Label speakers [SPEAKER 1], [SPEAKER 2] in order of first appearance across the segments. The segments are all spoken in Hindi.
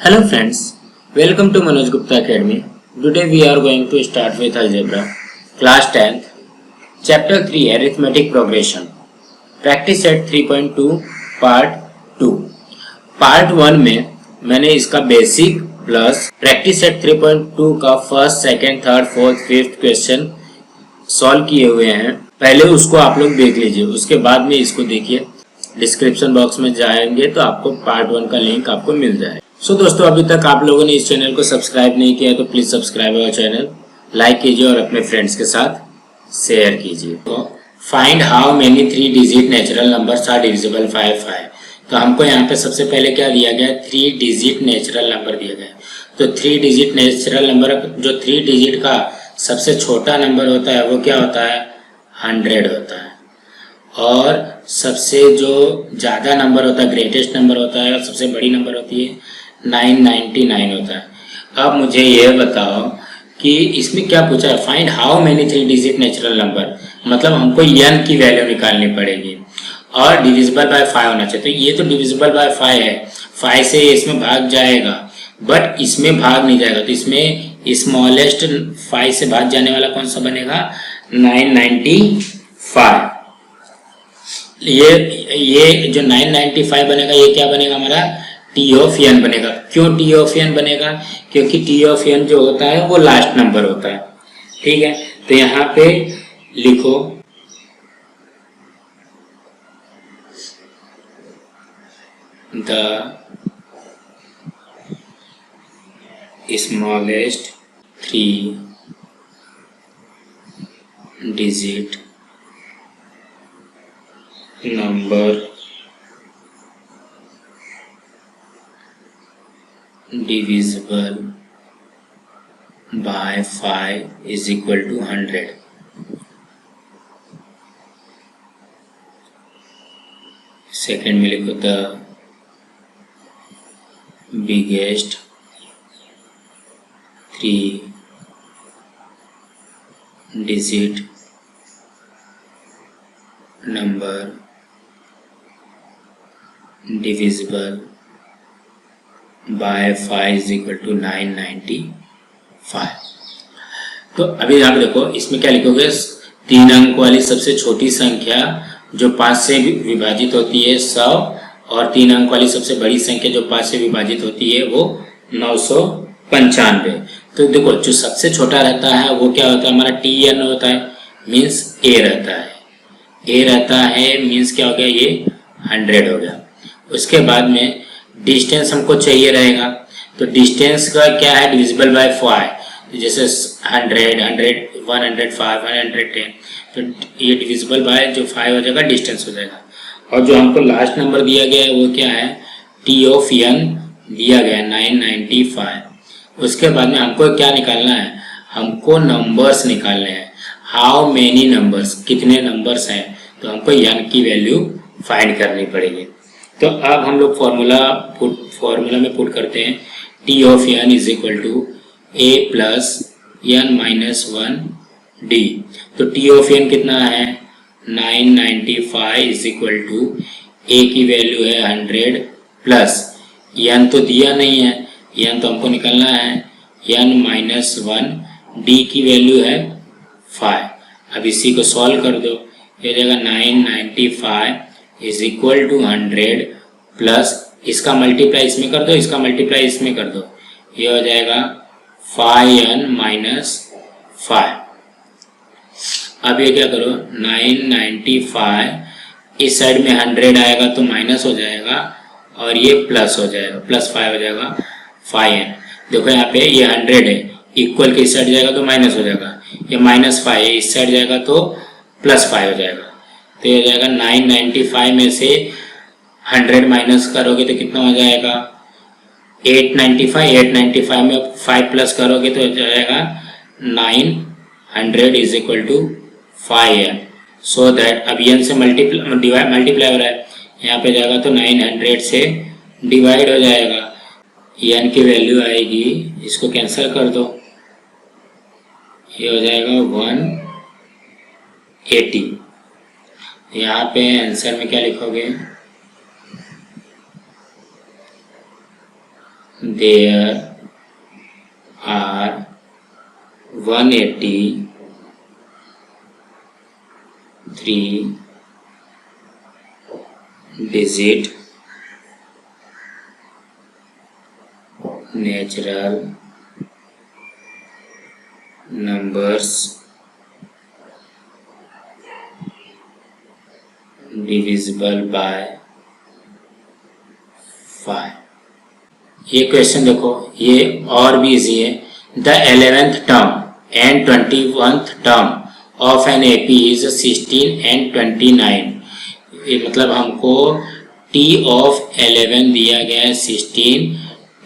[SPEAKER 1] Hello friends, welcome to Manoj Gupta Academy. Today we are going to start with algebra, class 10th, chapter 3 arithmetic progression, practice set 3.2 part 2. Part 1 में मैंने इसका बेसिक प्लस प्रैक्टिस सेट 3.2 का first, second, third, fourth, fifth question solve किए हुए हैं। पहले उसको आप लोग देख लीजिए, उसके बाद में इसको देखिए। डिस्क्रिप्शन बॉक्स में जाएंगे तो आपको पार्ट 1 का लिंक आपको मिल जाएगा। दोस्तों, अभी तक आप लोगों ने इस चैनल को सब्सक्राइब नहीं किया तो please subscribe our channel, like कीजिए और अपने फ्रेंड्स के साथ शेयर कीजिए। तो find how many 3 digit natural numbers are divisible by 5। तो हमको यहाँ पे सबसे पहले क्या दिया गया, 3 डिजिट नेचुरल नंबर दिया गया। तो 3 डिजिट नेचुरल नंबर, जो 3 डिजिट का सबसे छोटा नंबर होता है वो क्या होता है, 100 होता है। और सबसे जो ज़्यादा नंबर होता है, ग्रेटेस्ट नंबर होता है, और सबसे बड़ी नंबर होती है 999 होता है। अब मुझे ये बताओ कि इसमें क्या पूछा है, find how many 3 digit natural number, मतलब हमको n की वैल्यू निकालनी पड़ेगी और डिविजिबल बाय 5 होना चाहिए। तो ये तो डिविजिबल बाय 5 है, 5 से इसमें भाग जाएगा, बट इसमें भाग नहीं जाएगा। तो इसमें स्मॉलेस्ट 5 से भाग जाने वाला कौन सा बनेगा, 995। ये जो 995 बनेगा, ये क्या बनेगा हमारा, टी ऑफ एन बनेगा। क्यों टी ऑफ एन बनेगा, क्योंकि टी ऑफ एन जो होता है वो लास्ट नंबर होता है। ठीक है, तो यहाँ पे लिखो the smallest 3 digit number divisible by 5 is equal to 100। Second में लिखो the biggest 3 digit number divisible by 5 is equal to 995। तो अभी यहाँ पे देखो, इसमें क्या लिखोगे, 3 अंक वाली सबसे छोटी संख्या जो 5 से विभाजित होती है 100, और 3 अंक वाली सबसे बड़ी संख्या जो 5 से विभाजित होती है वो 995। तो देखो, जो सबसे छोटा रहता है वो क्या होता है, हमारा टी एन होता है, मीन्स ए रहता है। ए रहता है मीन्स क्या हो गया, ये 100 हो गया। उसके बाद में डिस्टेंस हमको चाहिए रहेगा, तो डिस्टेंस का क्या है, डिविजिबल बाय 5। जैसे 100, 100, 105, 110, तो ये डिविजिबल बाय जो 5 हो जाएगा, डिस्टेंस हो जाएगा। और जो हमको लास्ट नंबर दिया गया है वो क्या है, टी ऑफ एन दिया गया है 995। उसके बाद में हमको क्या निकालना है, हमको नंबर्स निकालने हैं। हाउ मेनी नंबर्स, कितने नंबर्स हैं, तो हमको एन की वैल्यू फाइंड करनी पड़ेगी। तो अब हम लोग फॉर्मूला में पुट करते हैं, T of N is equal to A plus N minus 1 D. तो टी ऑफ एन कितना है, 995 इज इक्वल टू ए की वैल्यू है 100 प्लस एन तो दिया नहीं है, एन तो हमको निकालना है, एन माइनस 1 डी की वैल्यू है 5। अब इसी को सॉल्व कर दो, ये हो जाएगा 995 इज इक्वल टू 100 प्लस इसका मल्टीप्लाई इसमें कर दो, इसका मल्टीप्लाई इसमें कर दो, ये हो जाएगा 5n माइनस 5। अब ये क्या करो, 995 इस साइड में 100 आएगा तो माइनस हो जाएगा, और ये प्लस हो जाएगा, प्लस 5 हो जाएगा 5n। देखो यहाँ पे ये 100 है, इक्वल के इस साइड जाएगा तो माइनस हो जाएगा, ये माइनस 5 है, इस साइड जाएगा तो प्लस 5 हो जाएगा। तो ये हो जाएगा 995 में से 100 माइनस करोगे तो कितना हो जाएगा, 895। 895 में 5 प्लस करोगे तो हो जाएगा 900 is equal to 5n। So that अब एन से मल्टीप्लाई हो रहा है, यहाँ पे जाएगा तो 900 से डिवाइड हो जाएगा, एन की वैल्यू आएगी, इसको कैंसिल कर दो, ये हो जाएगा 180। यहाँ पे आंसर में क्या लिखोगे, there are 183 digit natural numbers divisible by 5। ये क्वेश्चन देखो, ये और भी इजी है। The 11th term and 21st term of an AP is 16 and 29। ये मतलब हमको टी ऑफ 11 दिया गया है 16,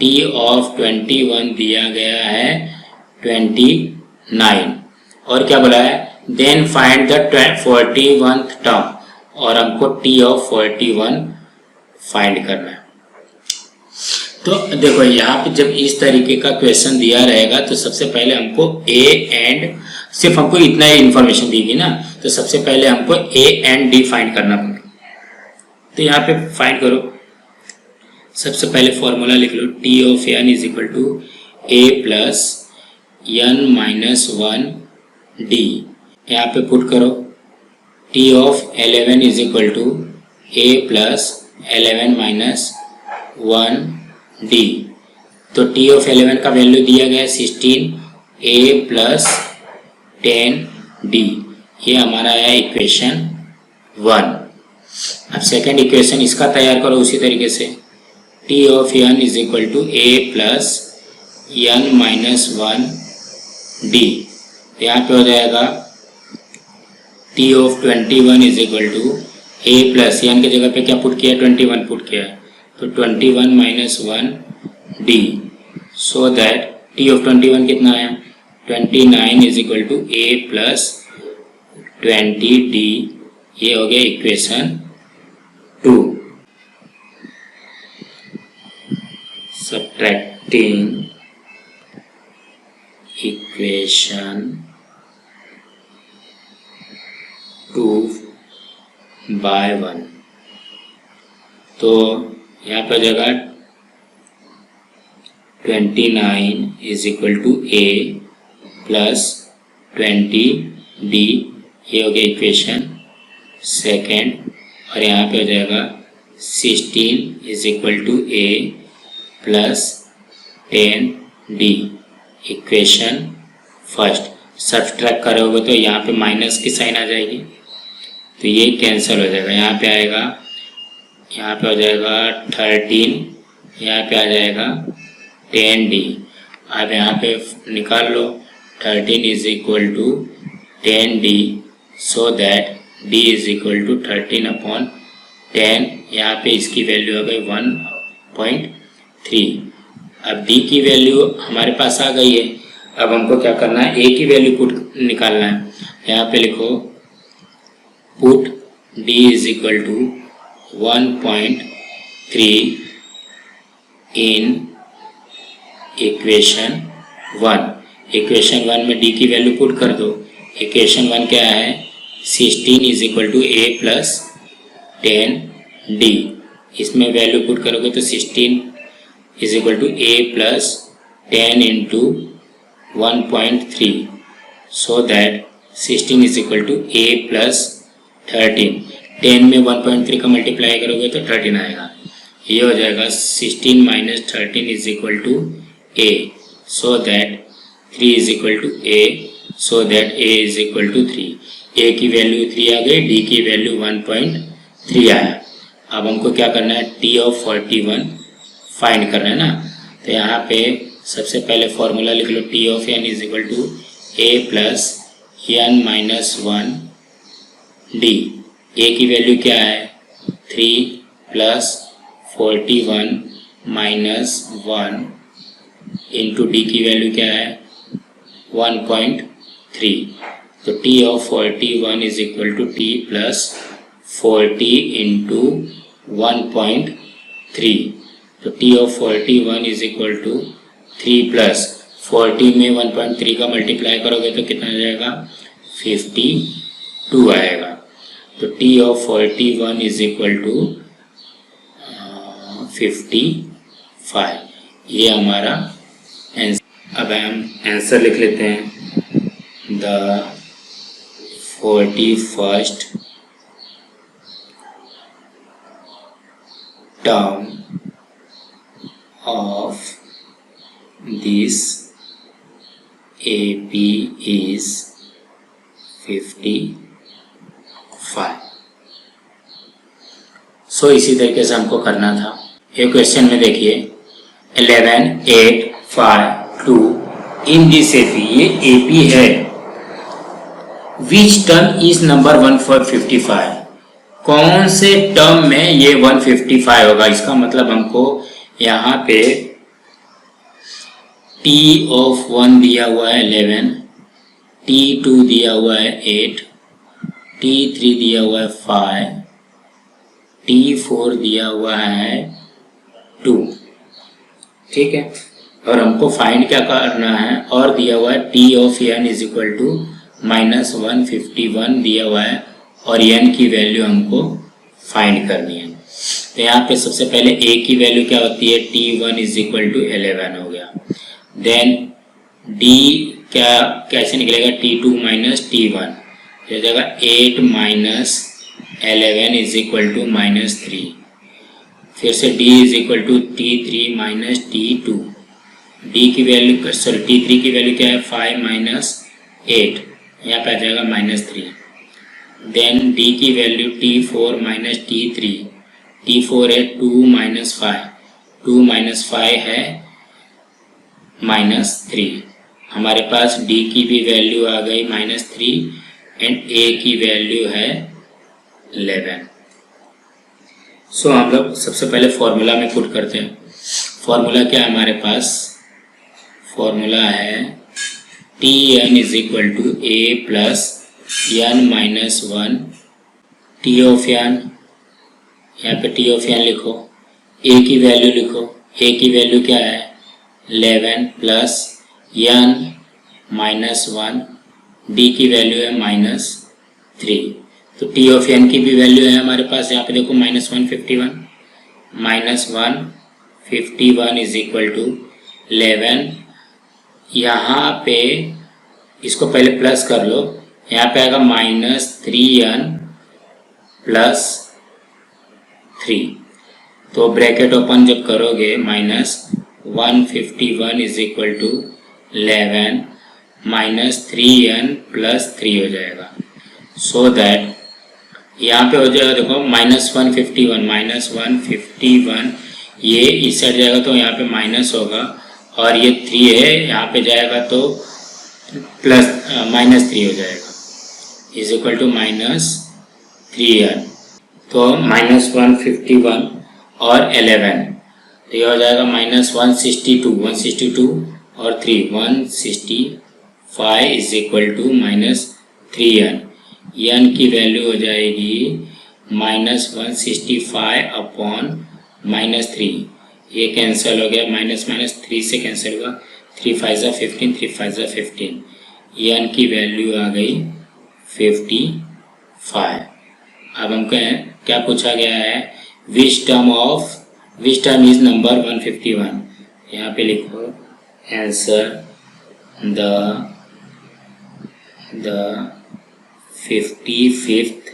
[SPEAKER 1] टी ऑफ 21 दिया गया है 29, और क्या बोला है, then find the 41st term, और हमको टी ऑफ 41 फाइंड करना है। तो देखो यहाँ पे जब इस तरीके का क्वेश्चन दिया रहेगा तो सबसे पहले हमको ए एंड, सिर्फ हमको इतना ही इंफॉर्मेशन दी गई ना, तो सबसे पहले हमको ए एंड डी फाइंड करना पड़ेगा। तो यहाँ पे फाइंड करो, सबसे पहले फॉर्मूला लिख लो, t of N is equal to A plus N minus 1 D. यहाँ पे पुट करो, t of 11 is equal to A plus 11 minus 1 D. तो टी ऑफ 11 का वैल्यू दिया गया है 16, ए प्लस 10 डी। ये हमारा है इक्वेशन 1। अब सेकेंड इक्वेशन इसका तैयार करो उसी तरीके से, T of N is equal to A plus N minus 1 D. यहाँ पे हो जाएगा T of 21 is equal to A plus N की जगह पे क्या पुट किया, 21 पुट किया, तो 21 minus 1 D, so that T of 21 कितना आया, 29 is equal to A plus 20 D. ये हो गया इक्वेशन 2। सब्ट्रैक्टिंग इक्वेशन 2 बाय 1, तो यहाँ पर जगह 29 is equal to A plus 20 D. ये हो गया इक्वेशन सेकेंड, और यहाँ पे हो जाएगा 16 is equal to A plus 10 D, equation first. Subtract करोगे तो यहाँ पे माइनस की साइन आ जाएगी, तो ये कैंसिल हो जाएगा। यहाँ पे आएगा, यहाँ पे हो जाएगा 13, यहाँ पे आ जाएगा 10 डी। अब यहाँ पे निकाल लो, 13 is equal to 10 D, so that D is equal to 13 upon 10। यहाँ पे इसकी वैल्यू हो गई 1.3। अब डी की वैल्यू हमारे पास आ गई है, अब हमको क्या करना है, ए की वैल्यू पुट निकालना है। यहाँ पे लिखो put D is equal to 1.3 in equation 1। Equation 1 में डी की वैल्यू पुट कर दो। इक्वेशन 1 क्या है, 16 is equal to A plus 10 D. इसमें वैल्यू पुट करोगे तो 16 is equal to A plus 10 into 1.3, so that 16 is equal to A plus 13। 10 में 1.3 का मल्टीप्लाई करोगे तो 13 आएगा। ये हो जाएगा 16 minus 13 is equal to A, so that 3 is equal to A, so that A is equal to 3। A की वैल्यू 3 आ गई, डी की वैल्यू 1.3 आया। अब हमको क्या करना है, टी ऑफ 41 फाइंड करना है ना। तो यहाँ पे सबसे पहले फॉर्मूला लिख लो, t of N is equal to A plus N minus 1 d. A की वैल्यू क्या है, 3 प्लस 41 माइनस 1 इंटू डी की वैल्यू क्या है 1.3। तो T of 41 is equal to t plus 40 into 1.3। तो T of 41 is equal to 3 plus 40 में 1.3 का मल्टीप्लाई करोगे तो कितना आ जाएगा, 52 आएगा। तो T of 41 is equal to 55। ये हमारा आंसर। अब हम आंसर लिख लेते हैं। The 41st term of this AP is 55। सो इसी तरीके से हमको करना था। ये क्वेश्चन में देखिए 11, 8, 5, 2 इन दिस AP, ये AP है। विच टर्म इज नंबर 155, कौन से टर्म में ये 155 होगा। इसका मतलब हमको यहाँ पे T ऑफ 1 दिया हुआ है 11, T2 दिया हुआ है 8, T3 दिया हुआ है 5, T4 दिया हुआ है 2। ठीक है, और हमको फाइंड क्या करना है, और दिया हुआ है T of n is equal to -151 दिया हुआ है, और n की वैल्यू हमको फाइंड करनी है। तो यहाँ पे सबसे पहले a की वैल्यू क्या होती है, T1 इज इक्वल टू 11 हो गया। देन d क्या कैसे निकलेगा, T2 माइनस T1 हो जाएगा 8 माइनस 11 इज इक्वल टू -3। फिर से d is equal to T3 minus T2, d की वैल्यू सॉरी T3 की वैल्यू क्या है 5 माइनस 8, यहाँ पे आ जाएगा -3। देन d की value T4 minus T3, T4 है 2 माइनस 5, 2 माइनस 5 है -3। हमारे पास d की भी वैल्यू आ गई -3 एंड a की वैल्यू है 11। सो हम लोग सबसे पहले फॉर्मूला में पुट करते हैं। फॉर्मूला क्या है हमारे पास, फॉर्मूला है Tn is equal to a plus n minus 1 T of n, यहाँ पे T ऑफ n लिखो, a की वैल्यू लिखो, a की वैल्यू क्या है 11 प्लस n माइनस 1, d की वैल्यू है -3। तो T ऑफ n की भी वैल्यू है हमारे पास, यहाँ पे देखो -151, -151 इज इक्वल टू 11। यहाँ पे इसको पहले प्लस कर लो, यहाँ पे आएगा -3n प्लस 3। तो ब्रैकेट ओपन जब करोगे -151 is equal to 11 -3n plus 3 हो जाएगा। सो दैट यहाँ पे हो जाएगा देखो -151 ये इस साइड जाएगा तो यहाँ पे माइनस होगा, और ये 3 है यहाँ पे जाएगा तो प्लस -3 हो जाएगा इज इक्वल टू -3n। तो -151 और 11 तो ये हो जाएगा -162 और 3 165 is equal to -3n। n की वैल्यू हो जाएगी -165 अपॉन -3, ये कैंसिल हो गया, -3 से कैंसिल हुआ, 3 5 ज़ा 15, 3 5 ज़ा 15, n की वैल्यू आ गई 55। अब हमको क्या पूछा गया है, विच टर्म इज नंबर 151। यहाँ पे लिखो answer the 55th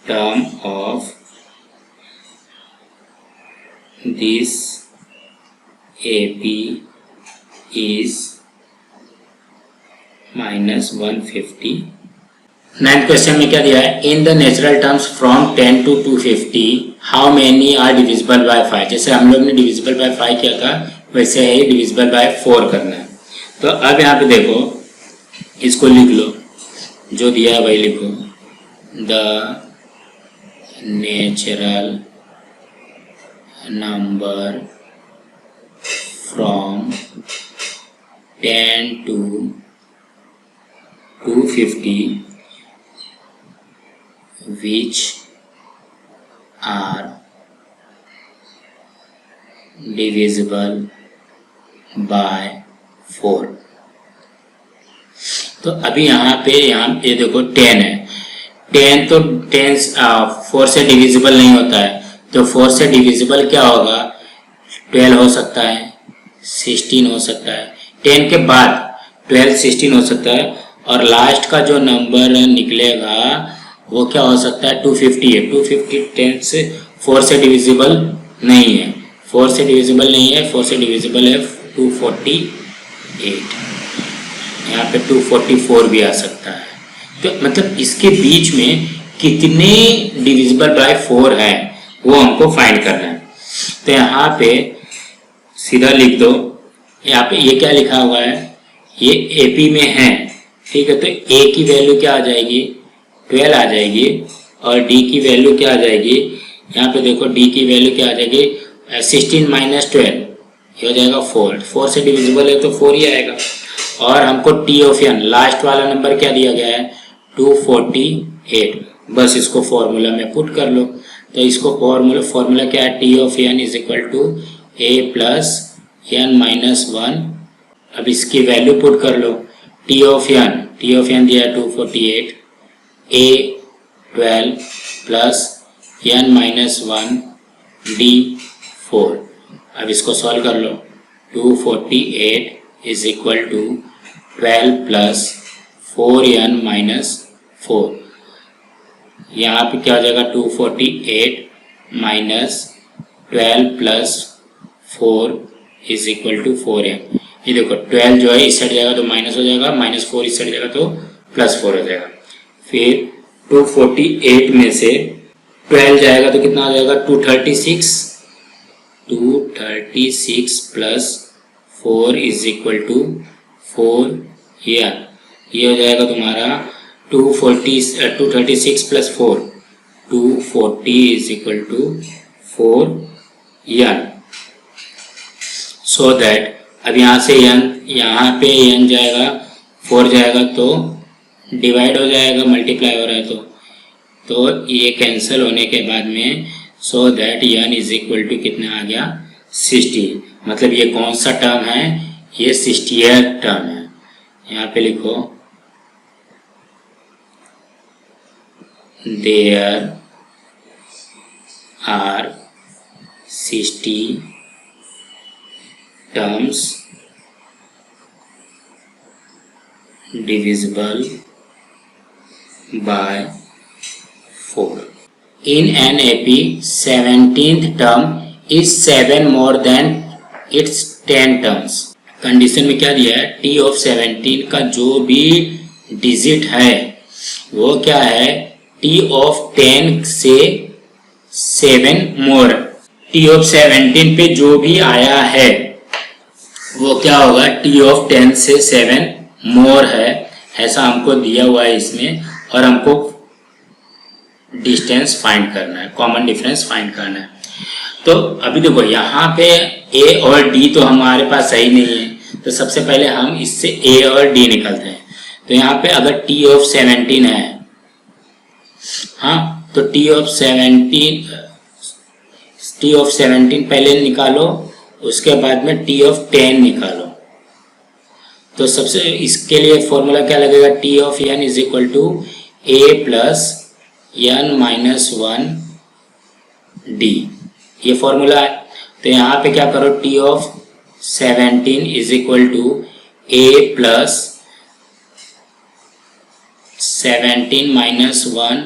[SPEAKER 1] term of this AP is -150। 9th question में क्या दिया है, in the natural terms from 10 to 250 how many are divisible by 5। जैसे हम लोग ने डिविजिबल बाय 5 किया था वैसे ही डिविजिबल बाय 4 करना है। तो अब यहाँ पे देखो, इसको लिख लो, जो दिया है वही लिखो, the natural number from 10 to 250 which are divisible by 4। तो अभी यहाँ पे ये देखो 10 है, 10 तो 4 से डिविजिबल नहीं होता है, तो 4 से डिविजिबल क्या होगा, 12 हो सकता है, 16 हो सकता है, 10 के बाद 12 16 हो सकता है, और लास्ट का जो नंबर निकलेगा वो क्या हो सकता है, 250 है। 250 10 से 4 से डिविजिबल नहीं है, 4 से डिविजिबल नहीं है, 4 से डिविजिबल है 248, यहाँ पे 244 भी आ सकता है। तो मतलब इसके बीच में कितने डिविजिबल बाय 4 है वो हमको फाइंड करना है। तो यहाँ पे सीधा लिख दो, यहाँ पे ये क्या लिखा हुआ है, ये AP में है, ठीक है। तो A की वैल्यू क्या आ जाएगी, 12 आ जाएगी, और D की वैल्यू क्या आ जाएगी, यहाँ पे देखो D की वैल्यू क्या आ जाएगी, 16 माइनस 12, ये हो जाएगा 4, 4 से डिविजिबल है तो 4 ही आएगा। और हमको T ऑफ n लास्ट वाला नंबर क्या दिया गया है, 248, बस इसको फॉर्मूला में पुट कर लो। तो इसको फॉर्मूला क्या है, T of n is equal to A plus n minus 1। अब इसकी वैल्यू पुट कर लो, T ऑफ n दिया 248, A 12 plus n minus 1 D 4। अब इसको सॉल्व कर लो, 248 is equal to 12 plus 4n minus 4। यहाँ पे क्या हो जाएगा, 248 minus 12 plus 4 is equal to 4n। ये देखो 12 जो है इस साइड जाएगा तो माइनस हो जाएगा, माइनस 4 इस साइड जाएगा तो प्लस 4 हो जाएगा। फिर 248 में से 12 जाएगा तो कितना हो जाएगा, 236 प्लस 4 इज इक्वल टू 4, ये हो जाएगा तुम्हारा 236 plus 4, 240 is equal to 4n। So that अब यहाँ से n, यहाँ पे n जाएगा, 4 जाएगा तो डिवाइड हो जाएगा, मल्टीप्लाई हो रहा है तो ये कैंसिल होने के बाद में so that n is equal to कितना आ गया, 60। मतलब ये कौन सा टर्म है, ये 60th टर्म है। यहाँ पे लिखो there are 60 terms divisible by 4. In an AP, 17th term is 7 more than its 10 terms. Condition में क्या दिया है, T of 17 का जो भी डिजिट है वो क्या है, T of 10 से 7 मोर। T of 17 पे जो भी आया है वो क्या होगा, T ऑफ 10 से 7 मोर है, ऐसा हमको दिया हुआ है इसमें। और हमको डिस्टेंस फाइंड करना है, कॉमन डिफरेंस फाइंड करना है। तो अभी देखो यहाँ पे A और D तो हमारे पास सही नहीं है, तो सबसे पहले हम इससे A और D निकलते हैं। तो यहाँ पे अगर T ऑफ 17 है, हाँ, तो T ऑफ 17 पहले निकालो, उसके बाद में T ऑफ 10 निकालो। तो सबसे इसके लिए फॉर्मूला क्या लगेगा, T of n is equal to A plus n minus 1 D, ये फॉर्मूला है। तो यहाँ पे क्या करो, T of 17 is equal to A plus 17 minus 1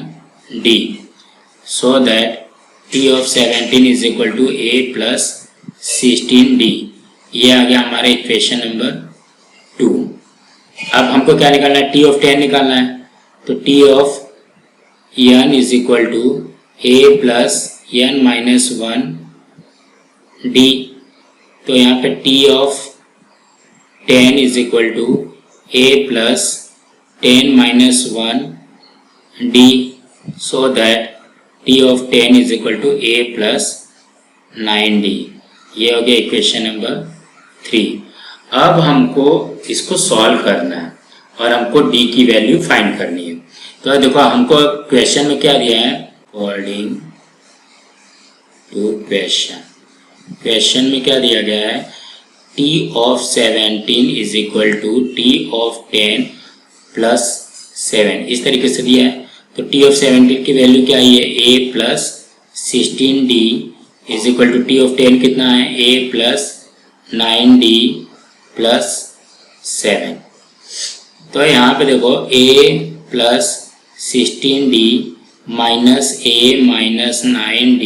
[SPEAKER 1] D, so that T of 17 is equal to A plus 16D। ये आ गया हमारा इक्वेशन नंबर 2। अब हमको क्या निकालना है, T ऑफ 10 निकालना है। तो T of n is equal to A plus n minus 1 D। तो यहाँ पे T of 10 is equal to A plus 10 minus 1 D, so that T of 10 is equal to A plus 9D। ये हो गया इक्वेशन नंबर 3। अब हमको इसको सॉल्व करना है और हमको D की वैल्यू फाइंड करनी है। तो देखो हमको क्वेश्चन में क्या दिया है, अकॉर्डिंग टू क्वेश्चन में क्या दिया गया है, T of 17 is equal to T of 10 plus 7, इस तरीके से दिया है। तो T ऑफ 17 की वैल्यू क्या है, A plus 16d is equal to T of 10 कितना है, a प्लस 9d प्लस 7। तो यहाँ पे देखो a plus 16d minus a minus 9d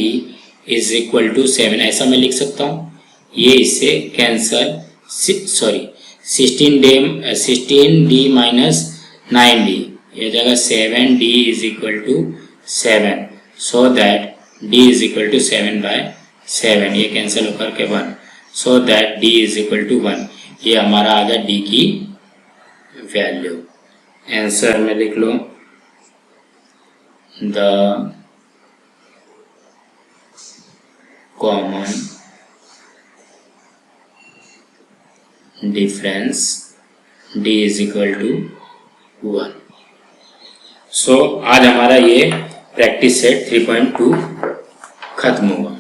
[SPEAKER 1] is equal to 7, ऐसा मैं लिख सकता हूँ। ये इससे cancel, sorry 16d minus 9d, ये जगह 7d is equal to 7, so that d is equal to 7/7, ये कैंसिल होकर के 1, so that d is equal to 1। ये हमारा आ गया d की वैल्यू। आंसर में लिख लो, the common difference d is equal to 1। So आज हमारा ये प्रैक्टिस सेट 3.2 खत्म हुआ।